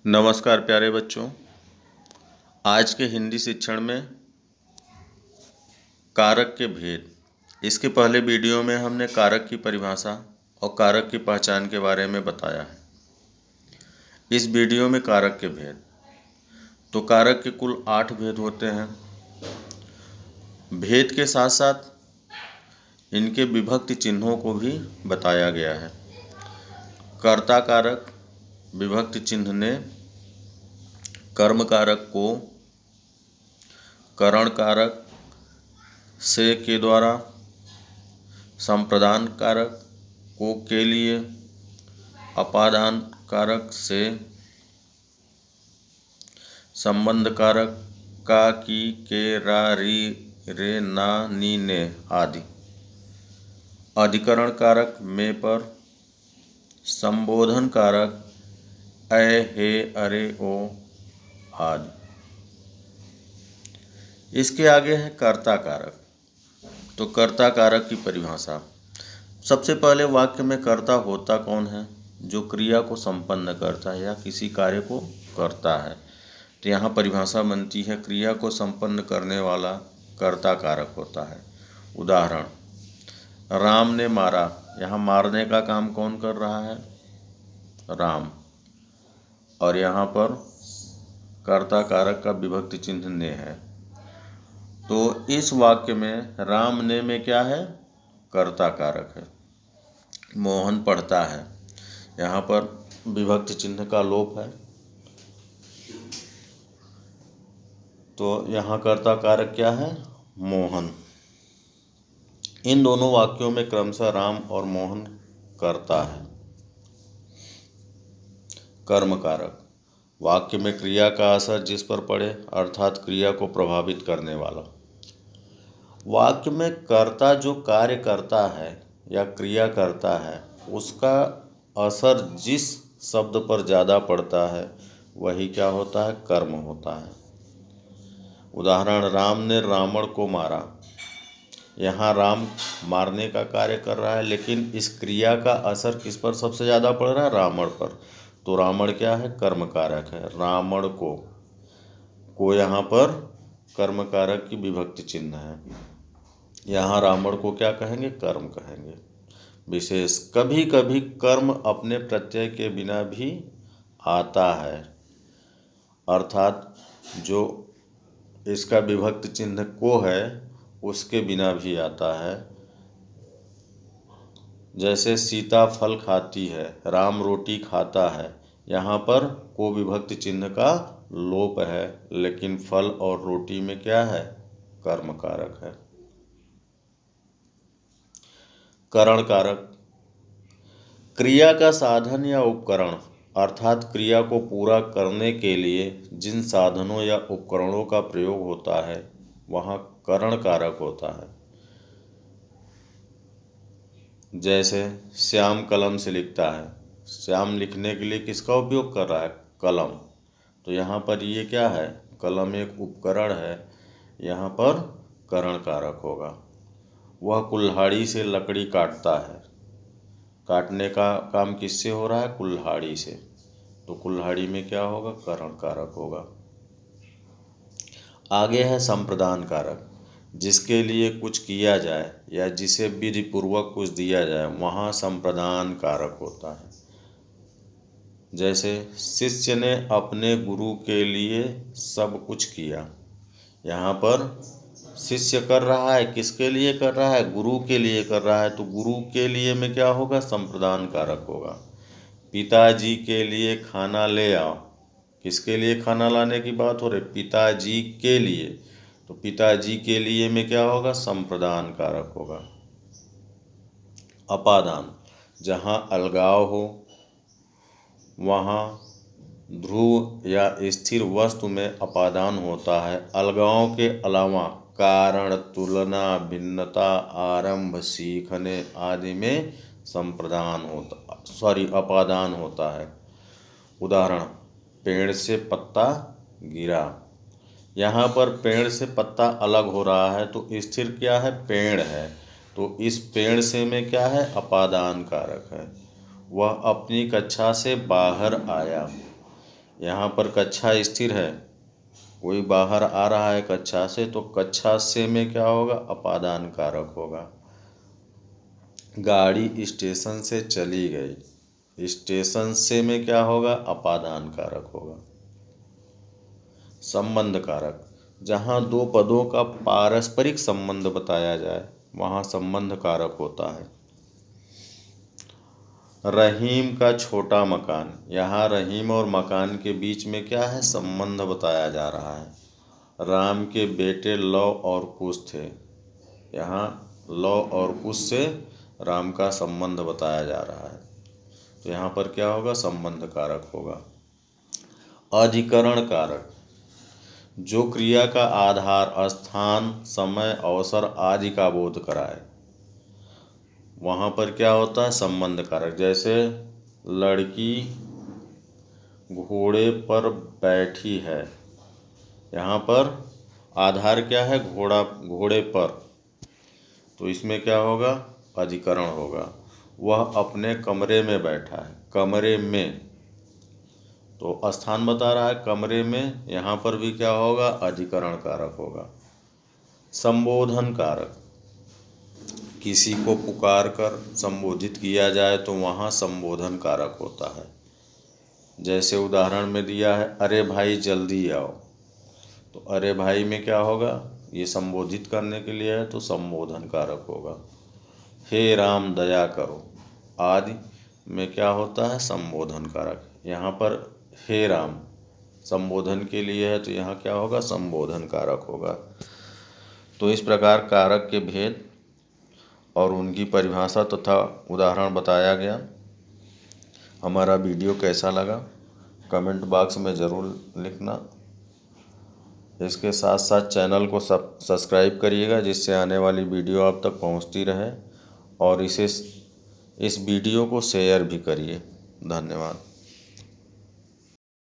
नमस्कार प्यारे बच्चों। आज के हिंदी शिक्षण में कारक के भेद, इसके पहले वीडियो में हमने कारक की परिभाषा और कारक की पहचान के बारे में बताया है। इस वीडियो में कारक के भेद। तो कारक के कुल 8 भेद होते हैं। भेद के साथ साथ इनके विभक्ति चिन्हों को भी बताया गया है। कर्ता कारक विभक्ति चिन्ह ने कर्म कारक को करण कारक से के द्वारा, संप्रदान कारक को के लिए, अपादान कारक से, संबंध कारक का की के रा री रे ना नी ने आदि, अधिकरण कारक में पर, संबोधन कारक ऐ हे अरे ओ आदि। इसके आगे है कर्ता कारक। तो कर्ता कारक की परिभाषा। सबसे पहले वाक्य में कर्ता होता कौन है? जो क्रिया को संपन्न करता है या किसी कार्य को करता है। तो यहाँ परिभाषा बनती है, क्रिया को संपन्न करने वाला कर्ता कारक होता है। उदाहरण, राम ने मारा। यहाँ मारने का काम कौन कर रहा है? राम। और यहाँ पर कर्ता कारक का विभक्ति चिन्ह ने है। तो इस वाक्य में राम ने में क्या है? कर्ता कारक है। मोहन पढ़ता है, यहाँ पर विभक्ति चिन्ह का लोप है। तो यहाँ कर्ता कारक क्या है? मोहन। इन दोनों वाक्यों में क्रमशः राम और मोहन कर्ता है। कर्म कारक, वाक्य में क्रिया का असर जिस पर पड़े, अर्थात क्रिया को प्रभावित करने वाला। वाक्य में कर्ता जो कार्य करता है या क्रिया करता है, उसका असर जिस शब्द पर ज़्यादा पड़ता है वही क्या होता है? कर्म होता है। उदाहरण, राम ने रावण को मारा। यहाँ राम मारने का कार्य कर रहा है, लेकिन इस क्रिया का असर किस पर सबसे ज़्यादा पड़ रहा है? रावण पर। तो रावण क्या है? कर्म कारक है। रावण को यहाँ पर कर्म कारक की विभक्ति चिन्ह है। यहाँ रावण को क्या कहेंगे? कर्म कहेंगे। विशेष, कभी कभी कर्म अपने प्रत्यय के बिना भी आता है, अर्थात जो इसका विभक्ति चिन्ह को है उसके बिना भी आता है। जैसे सीता फल खाती है, राम रोटी खाता है। यहाँ पर को विभक्ति चिन्ह का लोप है, लेकिन फल और रोटी में क्या है? कर्म कारक है। करण कारक, क्रिया का साधन या उपकरण, अर्थात क्रिया को पूरा करने के लिए जिन साधनों या उपकरणों का प्रयोग होता है वहाँ करण कारक होता है। जैसे श्याम कलम से लिखता है। श्याम लिखने के लिए किसका उपयोग कर रहा है? कलम। तो यहाँ पर ये क्या है? कलम एक उपकरण है, यहाँ पर करण कारक होगा। वह कुल्हाड़ी से लकड़ी काटता है। काटने का काम किससे हो रहा है? कुल्हाड़ी से। तो कुल्हाड़ी में क्या होगा? करण कारक होगा। आगे है संप्रदान कारक। जिसके लिए कुछ किया जाए या जिसे विधि पूर्वक कुछ दिया जाए वहाँ संप्रदान कारक होता है। जैसे शिष्य ने अपने गुरु के लिए सब कुछ किया। यहाँ पर शिष्य कर रहा है, किसके लिए कर रहा है? गुरु के लिए कर रहा है। तो गुरु के लिए में क्या होगा? संप्रदान कारक होगा। पिताजी के लिए खाना ले आओ। किसके लिए खाना लाने की बात हो रही? पिताजी के लिए। तो पिताजी के लिए में क्या होगा? संप्रदान कारक होगा। अपादान, जहाँ अलगाव हो वहाँ ध्रुव या स्थिर वस्तु में अपादान होता है। अलगाव के अलावा कारण, तुलना, भिन्नता, आरंभ, सीखने आदि में अपादान होता है। उदाहरण, पेड़ से पत्ता गिरा। यहाँ पर पेड़ से पत्ता अलग हो रहा है, तो स्थिर क्या है? पेड़ है। तो इस पेड़ से में क्या है? अपादान कारक है। वह अपनी कक्षा से बाहर आया। यहाँ पर कक्षा स्थिर है, कोई बाहर आ रहा है कक्षा से, तो कक्षा से में क्या होगा, अपादान कारक होगा। गाड़ी स्टेशन से चली गई, स्टेशन से में क्या होगा, अपादान कारक होगा। संबंध कारक, जहाँ दो पदों का पारस्परिक संबंध बताया जाए वहाँ संबंध कारक होता है। रहीम का छोटा मकान, यहाँ रहीम और मकान के बीच में क्या है, संबंध बताया जा रहा है। राम के बेटे लव और कुश थे, यहाँ लव और कुश से राम का संबंध बताया जा रहा है, तो यहाँ पर क्या होगा, संबंध कारक होगा। अधिकरण कारक, जो क्रिया का आधार, स्थान, समय, अवसर आदि का बोध कराए, वहाँ पर क्या होता है, संबंध कारक। जैसे लड़की घोड़े पर बैठी है, यहाँ पर आधार क्या है, घोड़े पर, तो इसमें क्या होगा, अधिकरण होगा। वह अपने कमरे में बैठा है, कमरे में, तो स्थान बता रहा है कमरे में, यहाँ पर भी क्या होगा, अधिकरण कारक होगा। संबोधन कारक, किसी को पुकार कर संबोधित किया जाए तो वहाँ संबोधन कारक होता है। जैसे उदाहरण में दिया है, अरे भाई जल्दी आओ, तो अरे भाई में क्या होगा, ये संबोधित करने के लिए है तो संबोधन कारक होगा। हे राम दया करो आदि में क्या होता है, संबोधन कारक। यहाँ पर हे राम संबोधन के लिए है तो यहाँ क्या होगा, संबोधन कारक होगा। तो इस प्रकार कारक के भेद और उनकी परिभाषा तथा उदाहरण बताया गया। हमारा वीडियो कैसा लगा कमेंट बॉक्स में ज़रूर लिखना। इसके साथ साथ चैनल को सब्सक्राइब करिएगा, जिससे आने वाली वीडियो आप तक पहुंचती रहे, और इस वीडियो को शेयर भी करिए। धन्यवाद।